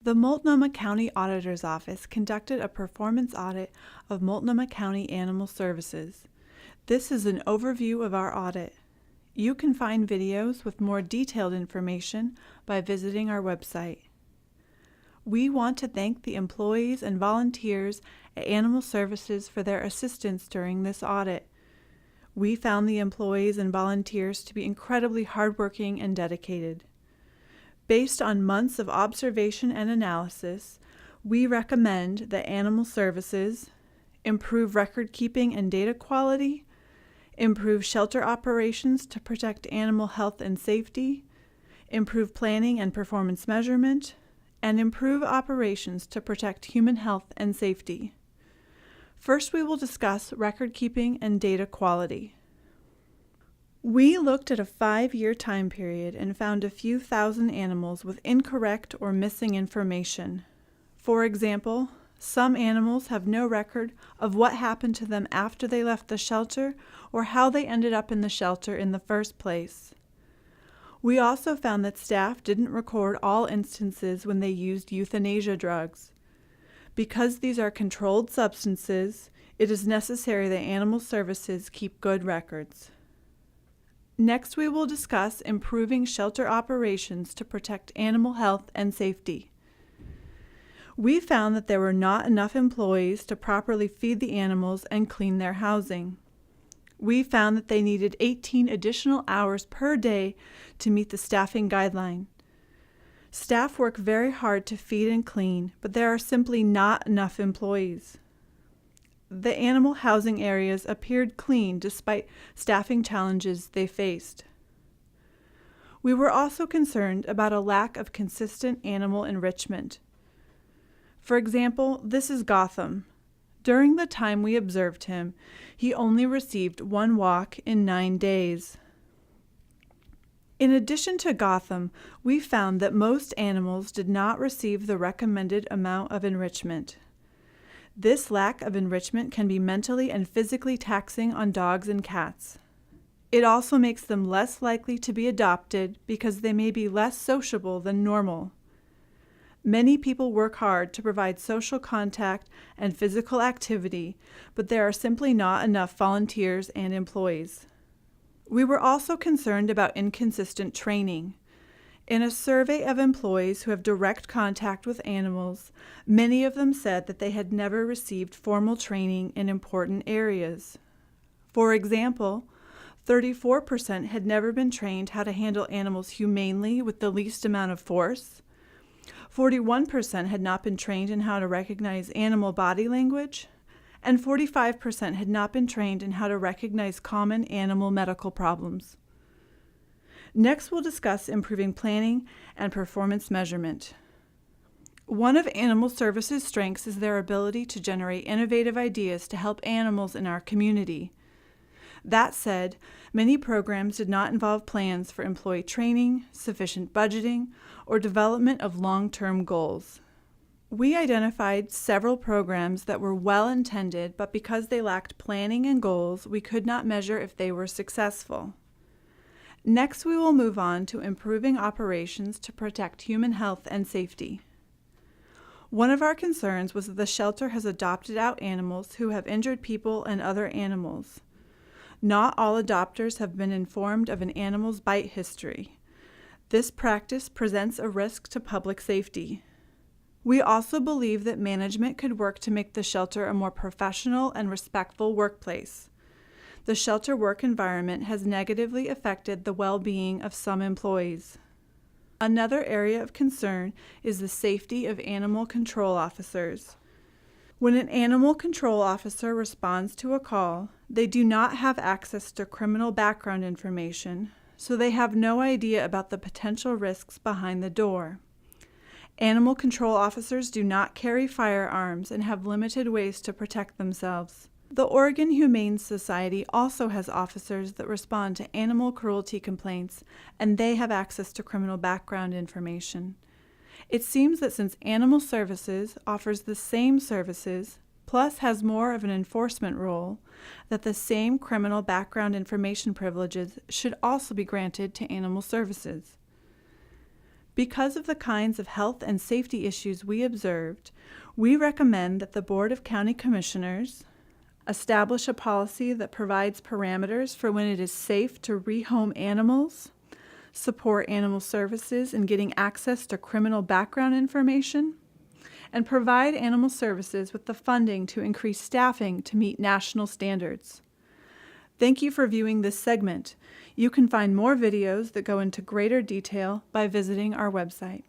The Multnomah County Auditor's Office conducted a performance audit of Multnomah County Animal Services. This is an overview of our audit. You can find videos with more detailed information by visiting our website. We want to thank the employees and volunteers at Animal Services for their assistance during this audit. We found the employees and volunteers to be incredibly hardworking and dedicated. Based on months of observation and analysis, we recommend that Animal Services improve record keeping and data quality, improve shelter operations to protect animal health and safety, improve planning and performance measurement, and improve operations to protect human health and safety. First, we will discuss record keeping and data quality. We looked at a 5-year time period and found a few thousand animals with incorrect or missing information. For example, some animals have no record of what happened to them after they left the shelter or how they ended up in the shelter in the first place. We also found that staff didn't record all instances when they used euthanasia drugs. Because these are controlled substances, it is necessary that Animal Services keep good records. Next, we will discuss improving shelter operations to protect animal health and safety. We found that there were not enough employees to properly feed the animals and clean their housing. We found that they needed 18 additional hours per day to meet the staffing guideline. Staff work very hard to feed and clean, but there are simply not enough employees. The animal housing areas appeared clean despite staffing challenges they faced. We were also concerned about a lack of consistent animal enrichment. For example, this is Gotham. During the time we observed him, he only received 1 walk in 9 days. In addition to Gotham, we found that most animals did not receive the recommended amount of enrichment. This lack of enrichment can be mentally and physically taxing on dogs and cats. It also makes them less likely to be adopted because they may be less sociable than normal. Many people work hard to provide social contact and physical activity, but there are simply not enough volunteers and employees. We were also concerned about inconsistent training. In a survey of employees who have direct contact with animals, many of them said that they had never received formal training in important areas. For example, 34% had never been trained how to handle animals humanely with the least amount of force. 41% had not been trained in how to recognize animal body language, and 45% had not been trained in how to recognize common animal medical problems. Next, we'll discuss improving planning and performance measurement. One of Animal Services' strengths is their ability to generate innovative ideas to help animals in our community. That said, many programs did not involve plans for employee training, sufficient budgeting, or development of long-term goals. We identified several programs that were well-intended, but because they lacked planning and goals, we could not measure if they were successful. Next, we will move on to improving operations to protect human health and safety. One of our concerns was that the shelter has adopted out animals who have injured people and other animals. Not all adopters have been informed of an animal's bite history. This practice presents a risk to public safety. We also believe that management could work to make the shelter a more professional and respectful workplace. The shelter work environment has negatively affected the well-being of some employees. Another area of concern is the safety of animal control officers. When an animal control officer responds to a call, they do not have access to criminal background information, so they have no idea about the potential risks behind the door. Animal control officers do not carry firearms and have limited ways to protect themselves. The Oregon Humane Society also has officers that respond to animal cruelty complaints, and they have access to criminal background information. It seems that since Animal Services offers the same services, plus has more of an enforcement role, that the same criminal background information privileges should also be granted to Animal Services. Because of the kinds of health and safety issues we observed, we recommend that the Board of County Commissioners establish a policy that provides parameters for when it is safe to rehome animals, support animal services in getting access to criminal background information, and provide animal services with the funding to increase staffing to meet national standards. Thank you for viewing this segment. You can find more videos that go into greater detail by visiting our website.